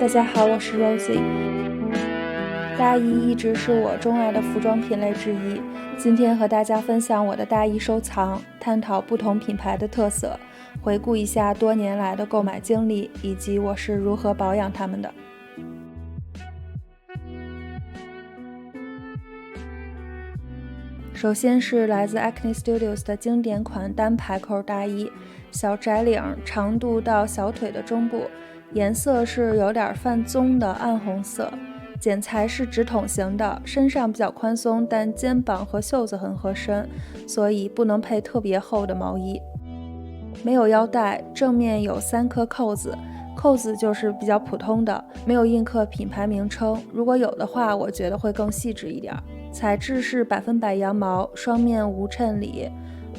大家好，我是 Rosie。大衣一直是我钟爱的服装品类之一，今天和大家分享我的大衣收藏，探讨不同品牌的特色，回顾一下多年来的购买经历，以及我是如何保养它们的。首先是来自 Acne Studios 的经典款单排扣大衣，小窄领，长度到小腿的中部，颜色是有点泛棕的暗红色，剪裁是直筒型的，身上比较宽松，但肩膀和袖子很合身，所以不能配特别厚的毛衣。没有腰带，正面有3颗扣子，扣子就是比较普通的，没有印刻品牌名称，如果有的话，我觉得会更细致一点。材质是100%羊毛，双面无衬里，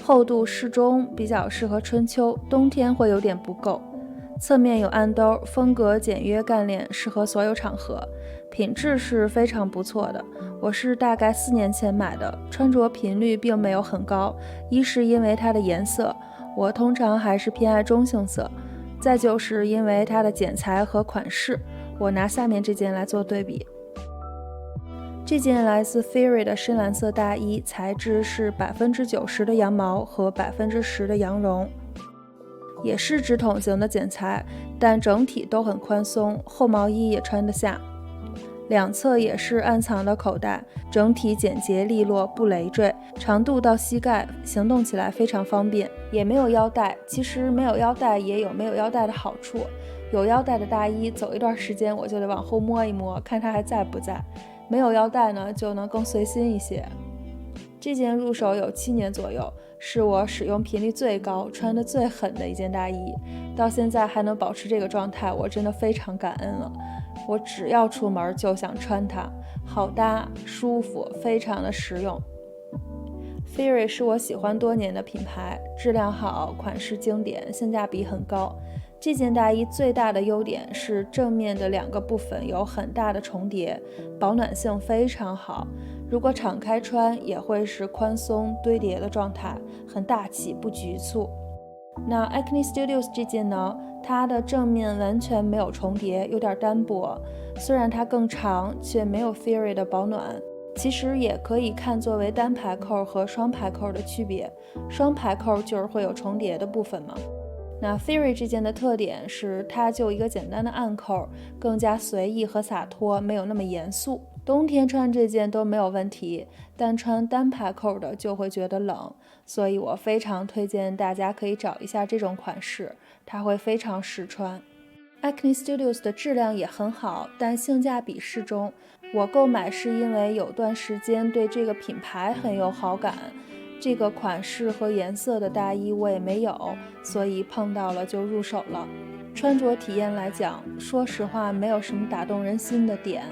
厚度适中，比较适合春秋，冬天会有点不够。侧面有暗兜，风格简约干练，适合所有场合。品质是非常不错的，我是大概4年前买的，穿着频率并没有很高，一是因为它的颜色，我通常还是偏爱中性色，再就是因为它的剪裁和款式，我拿下面这件来做对比。这件来自 Theory 的深蓝色大衣，材质是90%的羊毛和10%的羊绒，也是直筒型的剪裁，但整体都很宽松，厚毛衣也穿得下。两侧也是暗藏的口袋，整体简洁利落，不累赘，长度到膝盖，行动起来非常方便。也没有腰带，其实没有腰带也有没有腰带的好处，有腰带的大衣走一段时间我就得往后摸一摸，看它还在不在。没有腰带呢，就能更随心一些。这件入手有7年左右，是我使用频率最高、穿得最狠的一件大衣，到现在还能保持这个状态，我真的非常感恩了。我只要出门就想穿它，好搭、舒服，非常的实用。Theory 是我喜欢多年的品牌，质量好，款式经典，性价比很高。这件大衣最大的优点是正面的2个部分有很大的重叠，保暖性非常好，如果敞开穿也会是宽松堆叠的状态，很大气不局促。那 Acne Studios 这件呢，它的正面完全没有重叠，有点单薄，虽然它更长，却没有 Theory 的保暖。其实也可以看作为单排扣和双排扣的区别，双排扣就是会有重叠的部分嘛。那 Theory 这件的特点是它就一个简单的暗扣，更加随意和洒脱，没有那么严肃。冬天穿这件都没有问题，但穿单排扣的就会觉得冷，所以我非常推荐大家可以找一下这种款式，它会非常实穿。Acne Studios 的质量也很好，但性价比适中。我购买是因为有段时间对这个品牌很有好感，这个款式和颜色的大衣我也没有，所以碰到了就入手了。穿着体验来讲，说实话没有什么打动人心的点，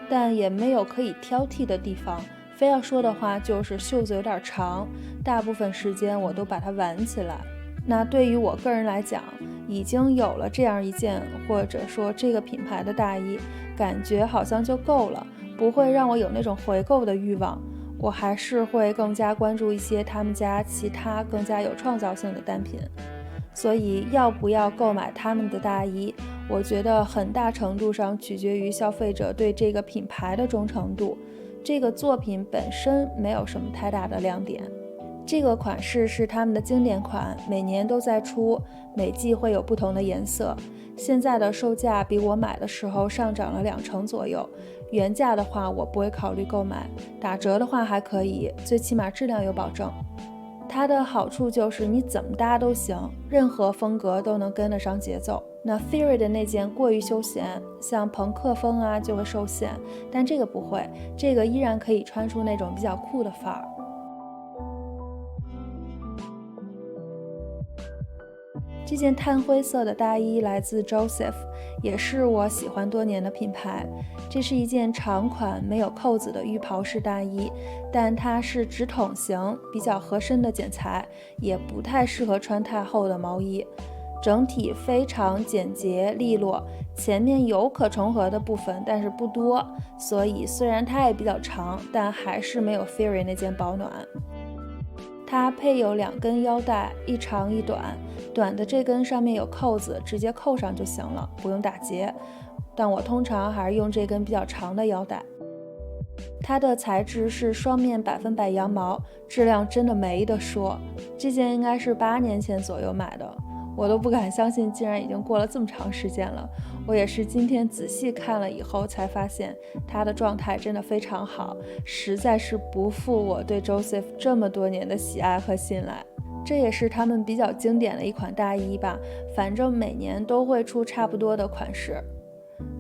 但也没有可以挑剔的地方。非要说的话，就是袖子有点长，大部分时间我都把它挽起来。那对于我个人来讲，已经有了这样一件或者说这个品牌的大衣，感觉好像就够了，不会让我有那种回购的欲望。我还是会更加关注一些他们家其他更加有创造性的单品。所以要不要购买他们的大衣，我觉得很大程度上取决于消费者对这个品牌的忠诚度。这个作品本身没有什么太大的亮点。这个款式是他们的经典款，每年都在出，每季会有不同的颜色。现在的售价比我买的时候上涨了20%左右，原价的话我不会考虑购买，打折的话还可以，最起码质量有保证。它的好处就是你怎么搭都行，任何风格都能跟得上节奏。那 Theory 的那件过于休闲，像朋克风啊就会受限，但这个不会，这个依然可以穿出那种比较酷的范儿。这件炭灰色的大衣来自 Joseph， 也是我喜欢多年的品牌。这是一件长款没有扣子的浴袍式大衣，但它是直筒型，比较合身的剪裁，也不太适合穿太厚的毛衣。整体非常简洁利落，前面有可重合的部分，但是不多，所以虽然它也比较长，但还是没有 Theory 那件保暖。它配有2根腰带，一长一短，短的这根上面有扣子，直接扣上就行了，不用打结。但我通常还是用这根比较长的腰带。它的材质是双面100%羊毛，质量真的没得说。这件应该是8年前左右买的，我都不敢相信竟然已经过了这么长时间了。我也是今天仔细看了以后才发现它的状态真的非常好，实在是不负我对 Joseph 这么多年的喜爱和信赖。这也是他们比较经典的一款大衣吧，反正每年都会出差不多的款式。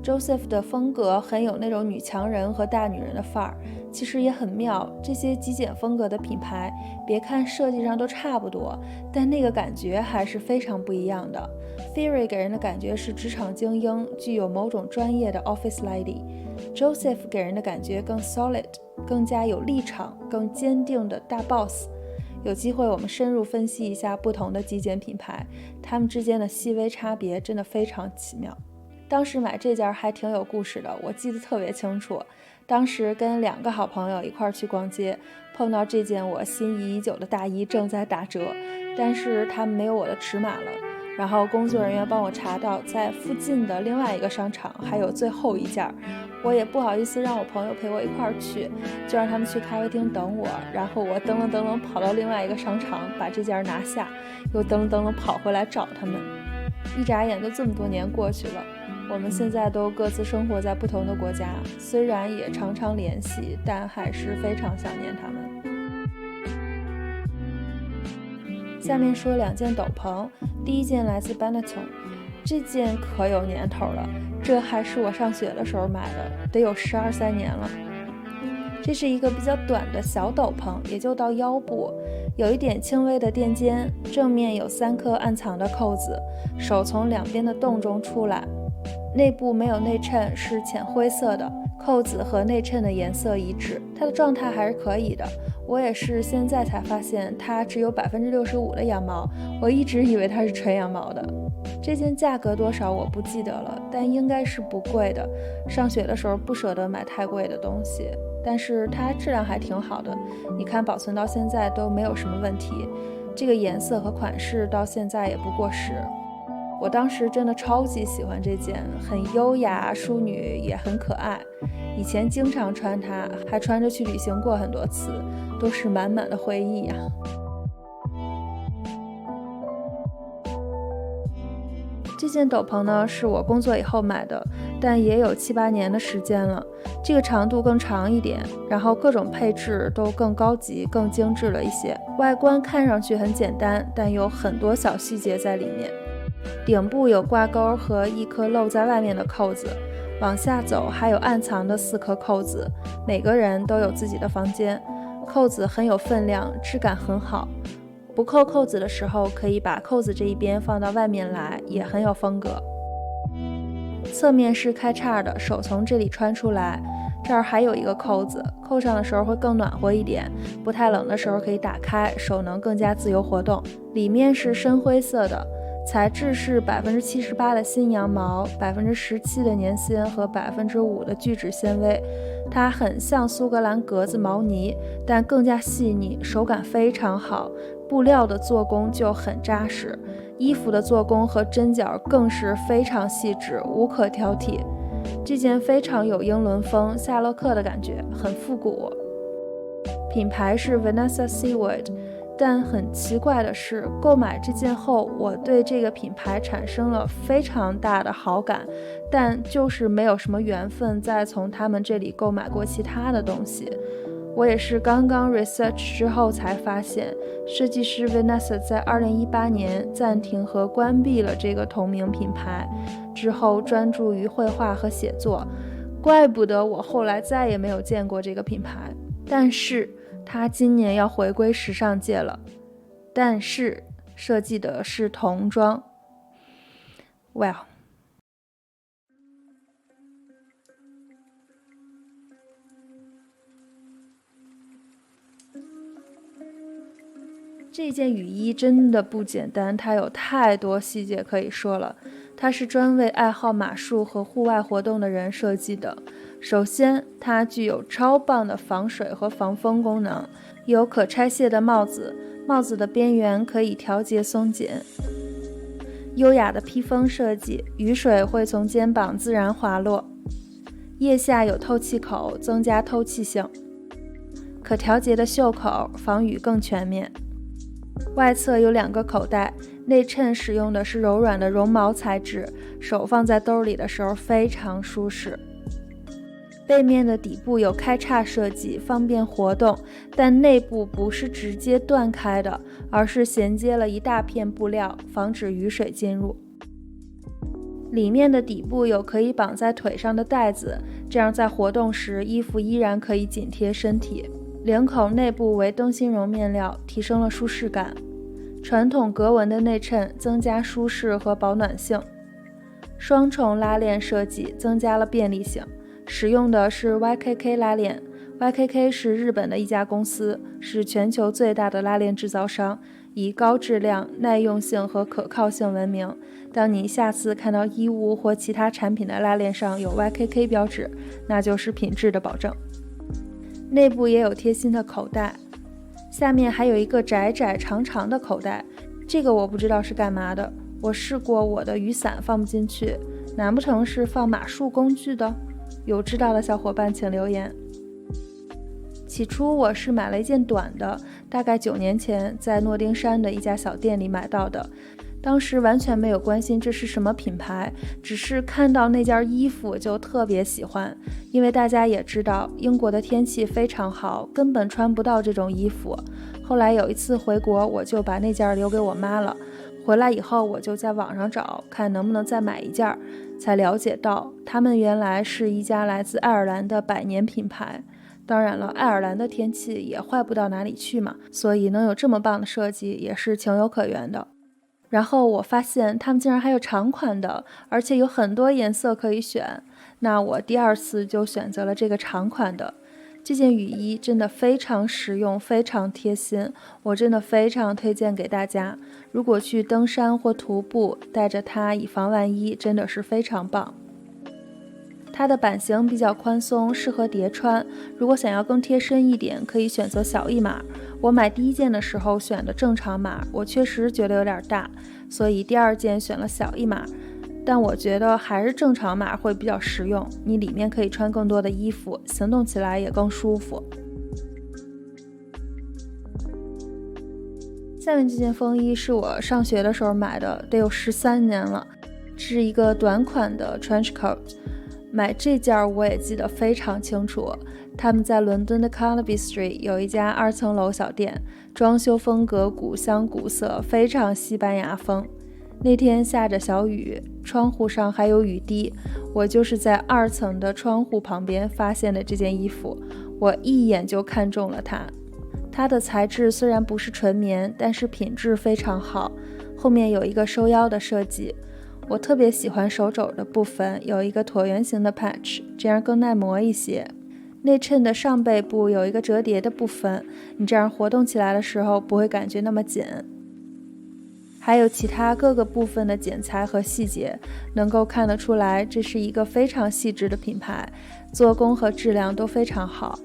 Joseph 的风格很有那种女强人和大女人的范儿，其实也很妙。这些极简风格的品牌，别看设计上都差不多，但那个感觉还是非常不一样的。Theory 给人的感觉是职场精英，具有某种专业的 office lady。Joseph 给人的感觉更 solid， 更加有立场，更坚定的大 boss。有机会我们深入分析一下不同的极简品牌，它们之间的细微差别真的非常奇妙。当时买这件还挺有故事的，我记得特别清楚。当时跟2个好朋友一块去逛街，碰到这件我心仪已久的大衣正在打折，但是他们没有我的尺码了。然后工作人员帮我查到在附近的另外一个商场还有最后一件，我也不好意思让我朋友陪我一块去，就让他们去咖啡厅等我。然后我噔楞噔楞跑到另外一个商场把这件拿下，又噔楞噔楞跑回来找他们。一眨眼都这么多年过去了，我们现在都各自生活在不同的国家，虽然也常常联系，但还是非常想念他们。下面说2件斗篷，第一件来自 Benetton， 这件可有年头了，这还是我上学的时候买的，得有12、13年了。这是一个比较短的小斗篷，也就到腰部，有一点轻微的垫肩，正面有3颗暗藏的扣子，手从2边的洞中出来。内部没有内衬，是浅灰色的，扣子和内衬的颜色一致，它的状态还是可以的。我也是现在才发现它只有65%的羊毛，我一直以为它是纯羊毛的。这件价格多少我不记得了，但应该是不贵的。上学的时候不舍得买太贵的东西，但是它质量还挺好的，你看保存到现在都没有什么问题。这个颜色和款式到现在也不过时。我当时真的超级喜欢这件，很优雅淑女，也很可爱。以前经常穿它，还穿着去旅行过很多次，都是满满的回忆啊。这件斗篷呢是我工作以后买的，但也有7、8年的时间了。这个长度更长一点，然后各种配置都更高级、更精致了一些。外观看上去很简单，但有很多小细节在里面。顶部有挂钩和1颗露在外面的扣子，往下走还有暗藏的4颗扣子，每个人都有自己的房间。扣子很有分量，质感很好。不扣扣子的时候，可以把扣子这一边放到外面来，也很有风格。侧面是开叉的，手从这里穿出来，这儿还有1个扣子，扣上的时候会更暖和一点，不太冷的时候可以打开，手能更加自由活动。里面是深灰色的，材质是78%的新羊毛，17%的粘纤和5%的聚酯纤维。它很像苏格兰格子毛呢，但更加细腻，手感非常好。布料的做工就很扎实，衣服的做工和针脚更是非常细致，无可挑剔。这件非常有英伦风、夏洛克的感觉，很复古。品牌是 Vanessa Seward， 但很奇怪的是，购买这件后，我对这个品牌产生了非常大的好感，但就是没有什么缘分再从他们这里购买过其他的东西。我也是刚刚 research 之后才发现，设计师 Vanessa 在2018年暂停和关闭了这个同名品牌，之后专注于绘画和写作，怪不得我后来再也没有见过这个品牌。但是他今年要回归时尚界了，但是设计的是童装。Well，这件雨衣真的不简单，它有太多细节可以说了。它是专为爱好马术和户外活动的人设计的。首先，它具有超棒的防水和防风功能，有可拆卸的帽子，帽子的边缘可以调节松紧。优雅的披风设计，雨水会从肩膀自然滑落。腋下有透气口，增加透气性。可调节的袖口，防雨更全面。外侧有2个口袋，内衬使用的是柔软的绒毛材质，手放在兜里的时候非常舒适。背面的底部有开叉设计，方便活动，但内部不是直接断开的，而是衔接了一大片布料，防止雨水进入。里面的底部有可以绑在腿上的带子，这样在活动时衣服依然可以紧贴身体。领口内部为灯芯绒面料，提升了舒适感。传统格纹的内衬增加舒适和保暖性。双重拉链设计增加了便利性，使用的是 YKK 拉链。YKK 是日本的一家公司，是全球最大的拉链制造商，以高质量、耐用性和可靠性闻名。当你下次看到衣物或其他产品的拉链上有 YKK 标志，那就是品质的保证。内部也有贴心的口袋，下面还有一个窄窄长长的口袋，这个我不知道是干嘛的。我试过我的雨伞放不进去，难不成是放马术工具的？有知道的小伙伴请留言。起初我是买了一件短的，大概9年前在诺丁山的一家小店里买到的。当时完全没有关心这是什么品牌，只是看到那件衣服就特别喜欢。因为大家也知道英国的天气非常好，根本穿不到这种衣服。后来有一次回国，我就把那件留给我妈了。回来以后我就在网上找，看能不能再买一件，才了解到他们原来是一家来自爱尔兰的100年品牌。当然了，爱尔兰的天气也坏不到哪里去嘛，所以能有这么棒的设计也是情有可原的。然后我发现他们竟然还有长款的，而且有很多颜色可以选。那我第2次就选择了这个长款的。这件雨衣真的非常实用，非常贴心，我真的非常推荐给大家。如果去登山或徒步，带着它以防万一，真的是非常棒。它的版型比较宽松，适合叠穿。如果想要更贴身一点，可以选择小一码。我买第1件的时候选的正常码，我确实觉得有点大，所以第2件选了小一码。但我觉得还是正常码会比较实用，你里面可以穿更多的衣服，行动起来也更舒服。下面这件风衣是我上学的时候买的，得有13年了，是一个短款的 trench coat。买这件我也记得非常清楚，他们在伦敦的 Carnaby Street 有一家2层楼小店，装修风格古香古色，非常西班牙风。那天下着小雨，窗户上还有雨滴，我就是在2层的窗户旁边发现的这件衣服，我一眼就看中了它。它的材质虽然不是纯棉，但是品质非常好，后面有一个收腰的设计。我特别喜欢手肘的部分有一个椭圆形的 patch， 这样更耐磨一些。内衬的上背部有一个折叠的部分，你这样活动起来的时候不会感觉那么紧。还有其他各个部分的剪裁和细节，能够看得出来这是一个非常细致的品牌，做工和质量都非常好。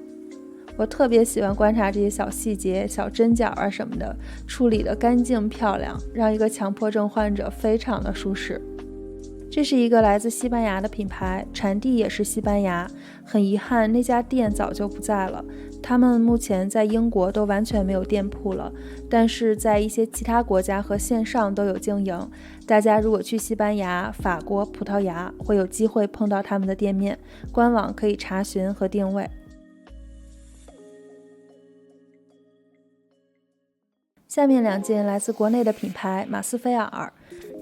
我特别喜欢观察这些小细节、小针脚啊什么的，处理得干净漂亮，让一个强迫症患者非常的舒适。这是一个来自西班牙的品牌，产地也是西班牙。很遗憾，那家店早就不在了。他们目前在英国都完全没有店铺了，但是在一些其他国家和线上都有经营。大家如果去西班牙、法国、葡萄牙，会有机会碰到他们的店面，官网可以查询和定位。下面2件来自国内的品牌马斯菲尔。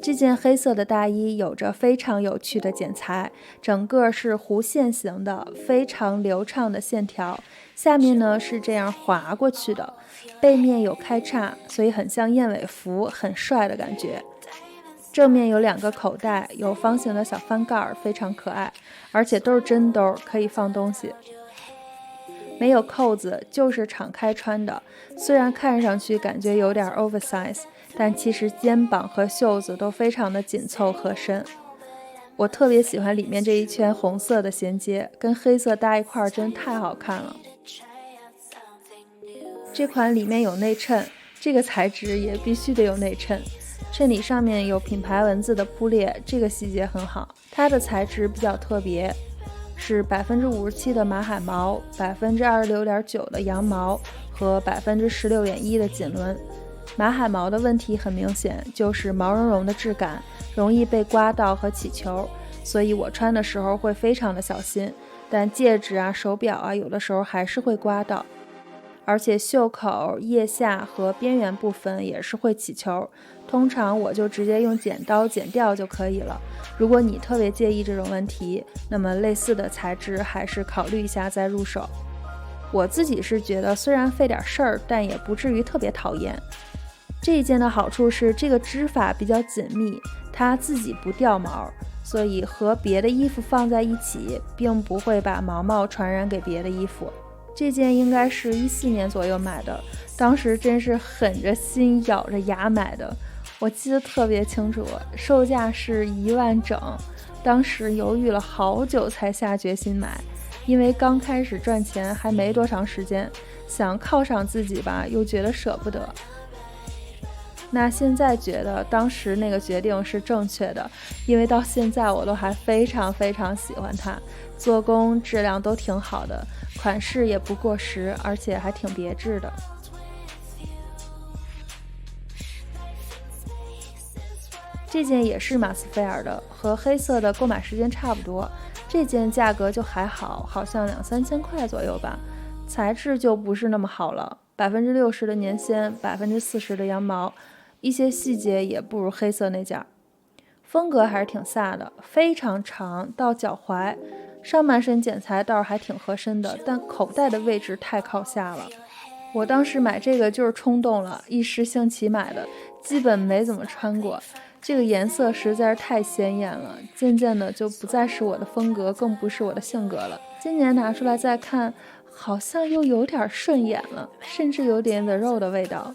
这件黑色的大衣有着非常有趣的剪裁，整个是弧线型的，非常流畅的线条。下面呢是这样滑过去的，背面有开叉，所以很像燕尾服，很帅的感觉。正面有2个口袋，有方形的小翻盖，非常可爱，而且都是真兜，可以放东西。没有扣子，就是敞开穿的，虽然看上去感觉有点 oversize， 但其实肩膀和袖子都非常的紧凑合身。我特别喜欢里面这一圈红色的衔接，跟黑色搭一块真太好看了。这款里面有内衬，这个材质也必须得有内衬。衬里上面有品牌文字的铺列，这个细节很好。它的材质比较特别，是57%的马海毛，26.9%的羊毛和16.1%的锦纶。马海毛的问题很明显，就是毛茸茸的质感，容易被刮到和起球，所以我穿的时候会非常的小心。但戒指啊、手表啊，有的时候还是会刮到。而且袖口、腋下和边缘部分也是会起球，通常我就直接用剪刀剪掉就可以了。如果你特别介意这种问题，那么类似的材质还是考虑一下再入手。我自己是觉得虽然费点事儿，但也不至于特别讨厌。这一件的好处是这个织法比较紧密，它自己不掉毛，所以和别的衣服放在一起，并不会把毛毛传染给别的衣服。这件应该是14年左右买的，当时真是狠着心咬着牙买的，我记得特别清楚，售价是1万整，当时犹豫了好久才下决心买，因为刚开始赚钱还没多长时间，想犒赏自己吧，又觉得舍不得。那现在觉得当时那个决定是正确的，因为到现在我都还非常非常喜欢它，做工质量都挺好的，款式也不过时，而且还挺别致的。这件也是马斯菲尔的，和黑色的购买时间差不多，这件价格就还好，好像2-3千块左右吧。材质就不是那么好了，60%的粘线，40%的羊毛，一些细节也不如黑色那件。风格还是挺飒的，非常长到脚踝，上半身剪裁倒是还挺合身的，但口袋的位置太靠下了。我当时买这个就是冲动了，一时兴起买的，基本没怎么穿过。这个颜色实在是太鲜艳了，渐渐的就不再是我的风格，更不是我的性格了。今年拿出来再看，好像又有点顺眼了，甚至有点 The Row 的味道，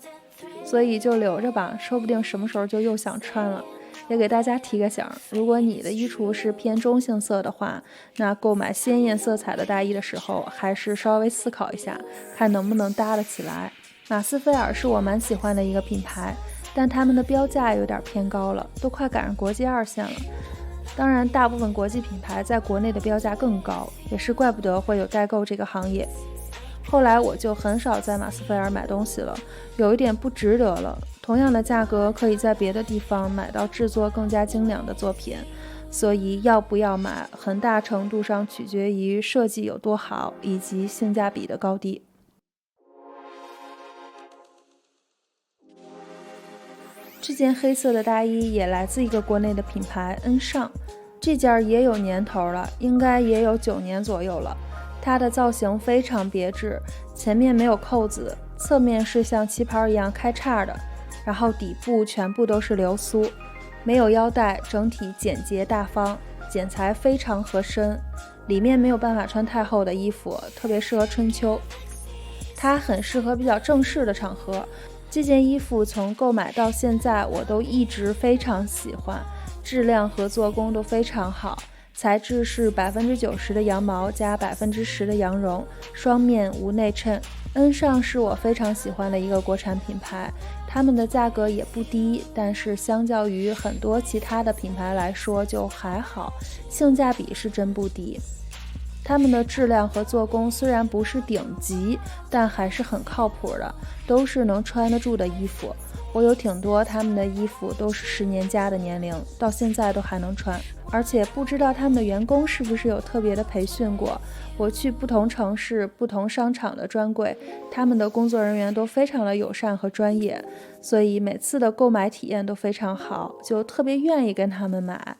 所以就留着吧，说不定什么时候就又想穿了。也给大家提个醒，如果你的衣橱是偏中性色的话，那购买鲜艳色彩的大衣的时候，还是稍微思考一下，看能不能搭得起来。马斯菲尔是我蛮喜欢的一个品牌，但他们的标价有点偏高了，都快赶上国际2线了。当然，大部分国际品牌在国内的标价更高，也是怪不得会有代购这个行业。后来我就很少在马斯菲尔买东西了，有一点不值得了。同样的价格可以在别的地方买到制作更加精良的作品，所以要不要买，很大程度上取决于设计有多好，以及性价比的高低。这件黑色的大衣也来自一个国内的品牌恩尚，这件也有年头了，应该也有9年左右了。它的造型非常别致，前面没有扣子，侧面是像旗袍一样开叉的，然后底部全部都是流苏，没有腰带，整体简洁大方，剪裁非常合身，里面没有办法穿太厚的衣服，特别适合春秋。它很适合比较正式的场合。这件衣服从购买到现在我都一直非常喜欢，质量和做工都非常好，材质是90%的羊毛加10%的羊绒，双面无内衬。恩尚是我非常喜欢的一个国产品牌，他们的价格也不低，但是相较于很多其他的品牌来说就还好，性价比是真不低。他们的质量和做工虽然不是顶级，但还是很靠谱的，都是能穿得住的衣服。我有挺多他们的衣服都是10年加的年龄，到现在都还能穿。而且不知道他们的员工是不是有特别的培训过，我去不同城市不同商场的专柜，他们的工作人员都非常的友善和专业，所以每次的购买体验都非常好，就特别愿意跟他们买。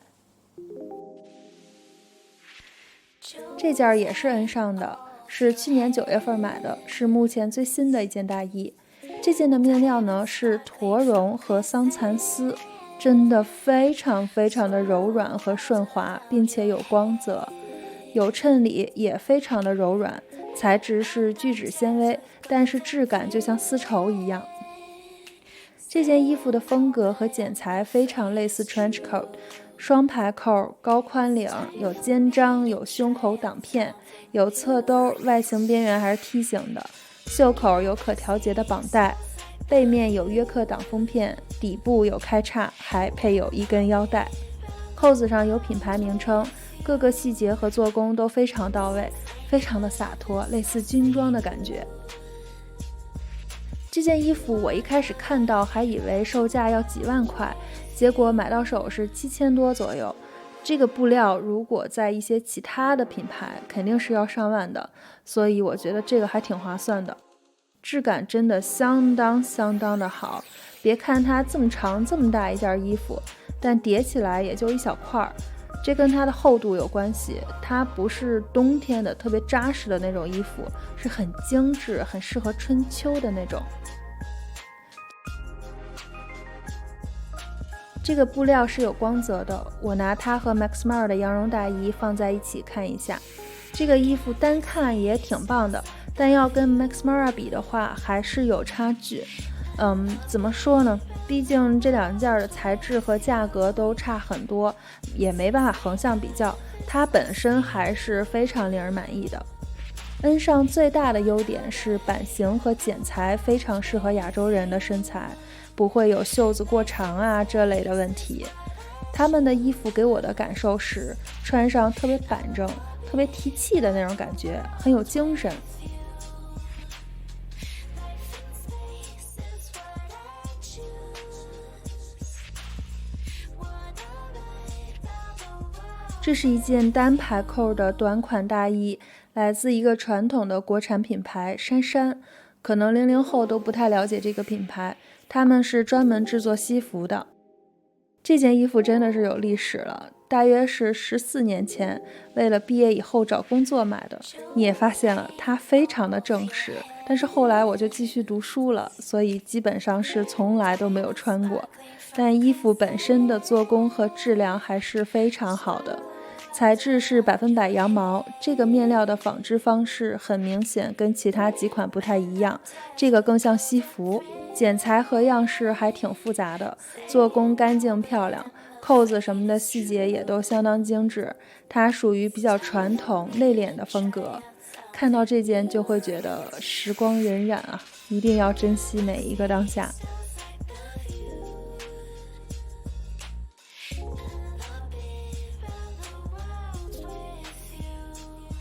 这件也是恩尚的，是去年9月份买的，是目前最新的一件大衣。这件的面料呢是驼绒和桑蚕丝，真的非常非常的柔软和顺滑，并且有光泽，有衬里也非常的柔软，材质是聚酯纤维，但是质感就像丝绸一样。这件衣服的风格和剪裁非常类似 trench coat， 双排扣，高宽领，有肩章，有胸口挡片，有侧兜，外形边缘还是梯形的，袖口有可调节的绑带，背面有约克挡风片，底部有开叉，还配有一根腰带。扣子上有品牌名称，各个细节和做工都非常到位，非常的洒脱，类似军装的感觉。这件衣服我一开始看到还以为售价要几万块，结果买到手是7000多左右。这个布料如果在一些其他的品牌肯定是要上万的，所以我觉得这个还挺划算的。质感真的相当的好，别看它这么长这么大一件衣服，但叠起来也就一小块，这跟它的厚度有关系。它不是冬天的特别扎实的那种衣服，是很精致很适合春秋的那种。这个布料是有光泽的，我拿它和 Max Mara 的羊绒大衣放在一起看一下，这个衣服单看也挺棒的，但要跟 Max Mara 比的话还是有差距。怎么说呢，毕竟这两件的材质和价格都差很多，也没办法横向比较，它本身还是非常令人满意的。N 上最大的优点是版型和剪裁非常适合亚洲人的身材，不会有袖子过长啊这类的问题。他们的衣服给我的感受是穿上特别板正，特别提气的那种感觉，很有精神。这是一件单排扣的短款大衣，来自一个传统的国产品牌杉杉，可能00后都不太了解这个品牌，他们是专门制作西服的。这件衣服真的是有历史了，大约是14年前为了毕业以后找工作买的。你也发现了，它非常的正式，但是后来我就继续读书了，所以基本上是从来都没有穿过。但衣服本身的做工和质量还是非常好的。材质是100%羊毛，这个面料的纺织方式很明显跟其他几款不太一样，这个更像西服。剪裁和样式还挺复杂的，做工干净漂亮，扣子什么的细节也都相当精致，它属于比较传统内敛的风格。看到这件就会觉得时光荏苒啊，一定要珍惜每一个当下。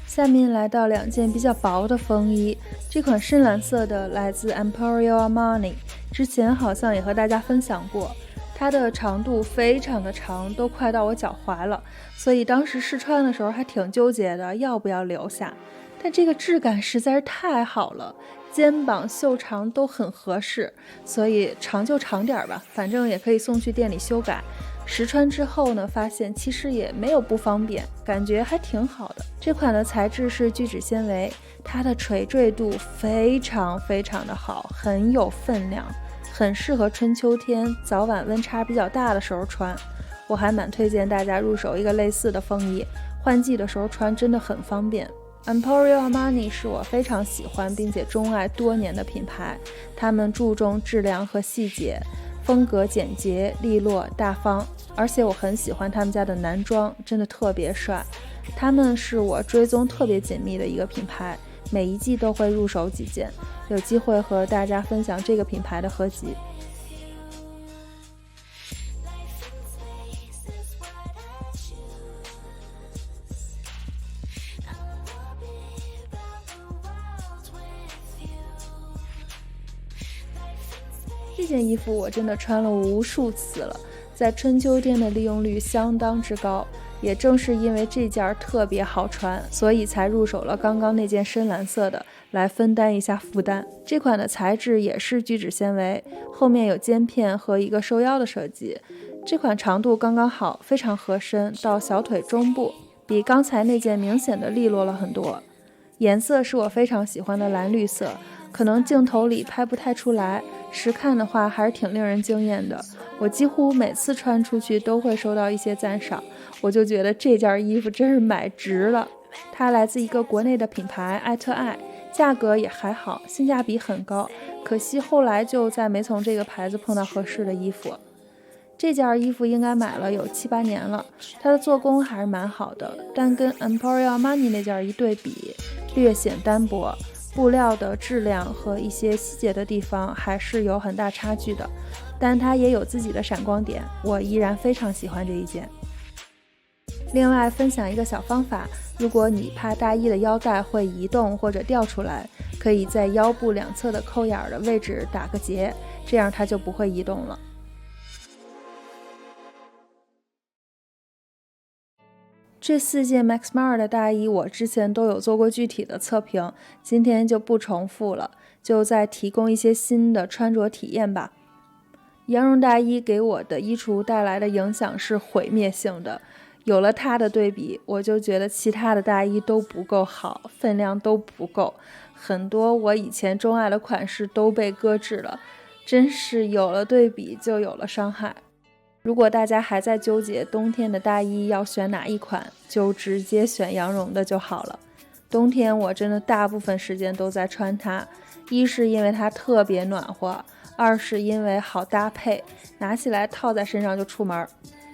下面来到两件比较薄的风衣，这款深蓝色的来自 Emporio Armani， 之前好像也和大家分享过，它的长度非常的长，都快到我脚踝了，所以当时试穿的时候还挺纠结的，要不要留下。但这个质感实在是太好了，肩膀袖长都很合适，所以长就长点吧，反正也可以送去店里修改。实穿之后呢，发现其实也没有不方便，感觉还挺好的。这款的材质是聚酯纤维，它的垂坠度非常的好，很有分量，很适合春秋天早晚温差比较大的时候穿。我还蛮推荐大家入手一个类似的风衣，换季的时候穿真的很方便。Emporio Armani 是我非常喜欢并且钟爱多年的品牌，他们注重质量和细节，风格简洁利落大方，而且我很喜欢他们家的男装，真的特别帅。他们是我追踪特别紧密的一个品牌，每一季都会入手几件，有机会和大家分享这个品牌的合集。这件衣服我真的穿了无数次了，在春秋店的利用率相当之高，也正是因为这件特别好穿，所以才入手了刚刚那件深蓝色的，来分担一下负担。这款的材质也是聚酯纤维，后面有肩片和一个收腰的设计。这款长度刚刚好，非常合身，到小腿中部，比刚才那件明显的利落了很多。颜色是我非常喜欢的蓝绿色，可能镜头里拍不太出来，实看的话还是挺令人惊艳的。我几乎每次穿出去都会收到一些赞赏，我就觉得这件衣服真是买值了。它来自一个国内的品牌爱特爱，价格也还好，性价比很高，可惜后来就再没从这个牌子碰到合适的衣服。这件衣服应该买了有7、8年了，它的做工还是蛮好的，但跟 Emporio Armani 那件一对比，略显单薄。布料的质量和一些细节的地方还是有很大差距的，但它也有自己的闪光点，我依然非常喜欢这一件。另外分享一个小方法，如果你怕大衣的腰带会移动或者掉出来，可以在腰部两侧的扣眼的位置打个结，这样它就不会移动了。这4件 Max Mara 的大衣我之前都有做过具体的测评，今天就不重复了，就再提供一些新的穿着体验吧。羊绒大衣给我的衣橱带来的影响是毁灭性的，有了它的对比，我就觉得其他的大衣都不够好，分量都不够，很多我以前钟爱的款式都被搁置了，真是有了对比就有了伤害。如果大家还在纠结冬天的大衣要选哪一款，就直接选羊绒的就好了。冬天我真的大部分时间都在穿它，一是因为它特别暖和，二是因为好搭配，拿起来套在身上就出门。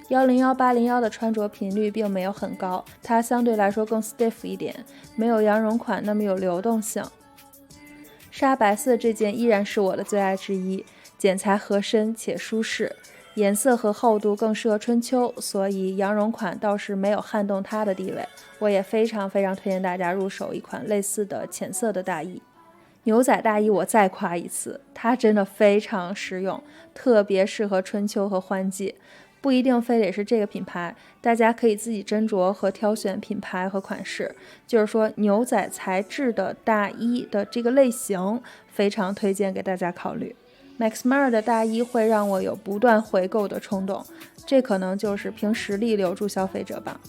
101、801的穿着频率并没有很高，它相对来说更 stiff 一点，没有羊绒款那么有流动性。沙白色这件依然是我的最爱之一，剪裁合身且舒适，颜色和厚度更适合春秋，所以羊绒款倒是没有撼动它的地位。我也非常推荐大家入手一款类似的浅色的大衣。牛仔大衣我再夸一次，它真的非常实用，特别适合春秋和换季。不一定非得是这个品牌，大家可以自己斟酌和挑选品牌和款式。就是说牛仔材质的大衣的这个类型，非常推荐给大家考虑。Max Mara 的大衣会让我有不断回购的冲动，这可能就是凭实力留住消费者吧。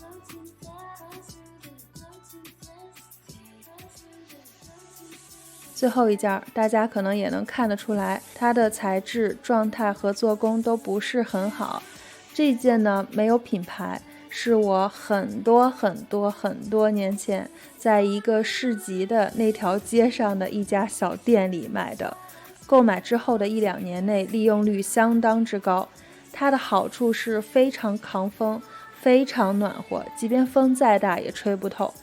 最后一件，大家可能也能看得出来，它的材质、状态和做工都不是很好。这件呢没有品牌，是我很多年前在一个市集的那条街上的一家小店里买的。购买之后的1-2年内利用率相当之高，它的好处是非常抗风，非常暖和，即便风再大也吹不透。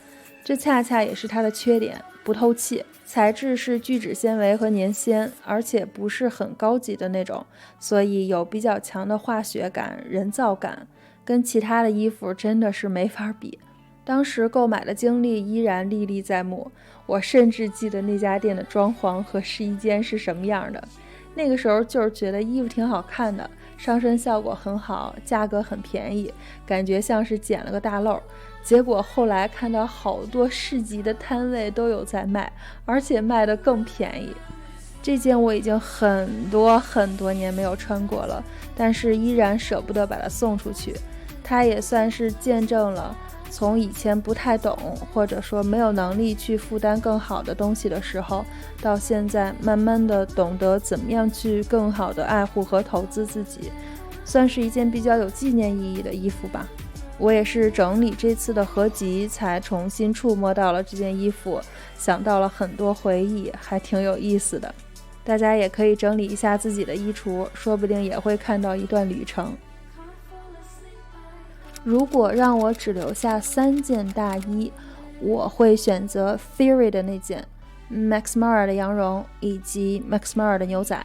这恰恰也是它的缺点，不透气。材质是聚酯纤维和粘纤，而且不是很高级的那种，所以有比较强的化学感、人造感，跟其他的衣服真的是没法比。当时购买的经历依然历历在目，我甚至记得那家店的装潢和试衣间是什么样的。那个时候就是觉得衣服挺好看的，上身效果很好，价格很便宜，感觉像是捡了个大漏。结果后来看到好多市集的摊位都有在卖，而且卖得更便宜。这件我已经很多年没有穿过了，但是依然舍不得把它送出去。它也算是见证了从以前不太懂，或者说没有能力去负担更好的东西的时候，到现在慢慢的懂得怎么样去更好的爱护和投资自己，算是一件比较有纪念意义的衣服吧。我也是整理这次的合集才重新触摸到了这件衣服，想到了很多回忆，还挺有意思的。大家也可以整理一下自己的衣橱，说不定也会看到一段旅程。如果让我只留下3件大衣，我会选择 Theory 的那件， Max Mara 的羊绒以及 Max Mara 的牛仔。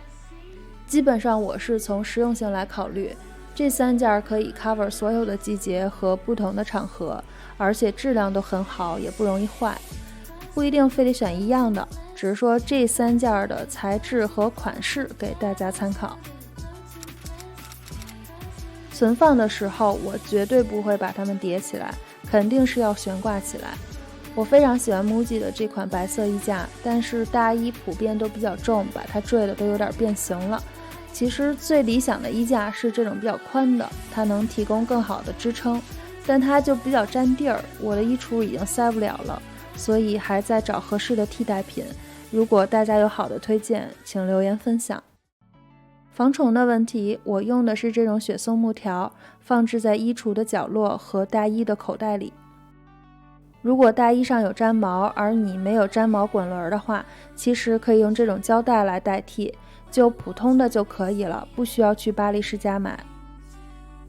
基本上我是从实用性来考虑，这3件可以 cover 所有的季节和不同的场合，而且质量都很好，也不容易坏。不一定非得选一样的，只是说这3件的材质和款式给大家参考。存放的时候我绝对不会把它们叠起来，肯定是要悬挂起来。我非常喜欢 MUJI 的这款白色衣架，但是大衣普遍都比较重，把它坠的都有点变形了。其实最理想的衣架是这种比较宽的，它能提供更好的支撑，但它就比较占地儿，我的衣橱已经塞不了了，所以还在找合适的替代品。如果大家有好的推荐，请留言分享。防虫的问题，我用的是这种雪松木条，放置在衣橱的角落和大衣的口袋里。如果大衣上有粘毛，而你没有粘毛滚轮的话，其实可以用这种胶带来代替，就普通的就可以了，不需要去巴黎世家买。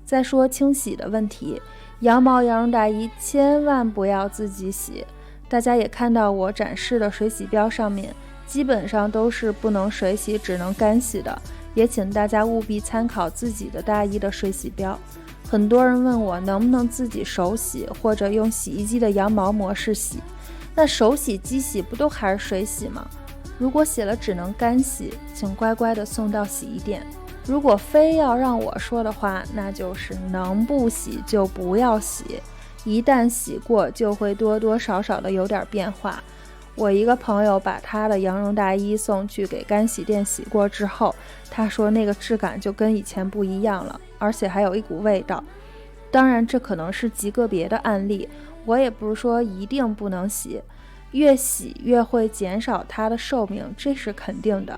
再说清洗的问题，羊毛羊绒大衣千万不要自己洗，大家也看到我展示的水洗标上面基本上都是不能水洗，只能干洗的，也请大家务必参考自己的大衣的水洗标。很多人问我能不能自己手洗，或者用洗衣机的羊毛模式洗，那手洗机洗不都还是水洗吗？如果洗了只能干洗，请乖乖的送到洗衣店。如果非要让我说的话，那就是能不洗就不要洗，一旦洗过就会多多少少的有点变化。我一个朋友把他的羊绒大衣送去给干洗店洗过之后，他说那个质感就跟以前不一样了，而且还有一股味道。当然这可能是极个别的案例，我也不是说一定不能洗，越洗越会减少它的寿命，这是肯定的。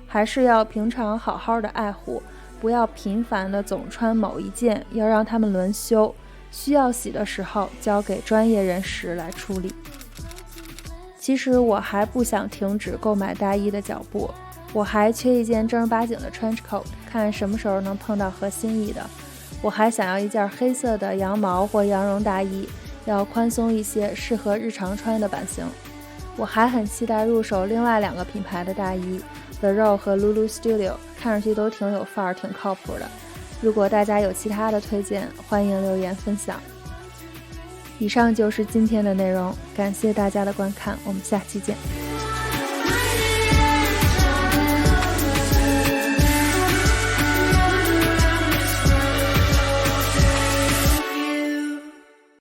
还是要平常好好的爱护，不要频繁的总穿某一件，要让它们轮休，需要洗的时候交给专业人士来处理。其实我还不想停止购买大衣的脚步，我还缺一件正儿八经的 trench coat， 看什么时候能碰到合心意的。我还想要一件黑色的羊毛或羊绒大衣，要宽松一些，适合日常穿的版型。我还很期待入手另外2个品牌的大衣 The Row 和 Lulu Studio， 看上去都挺有范儿，挺靠谱的。如果大家有其他的推荐，欢迎留言分享。以上就是今天的内容，感谢大家的观看，我们下期见。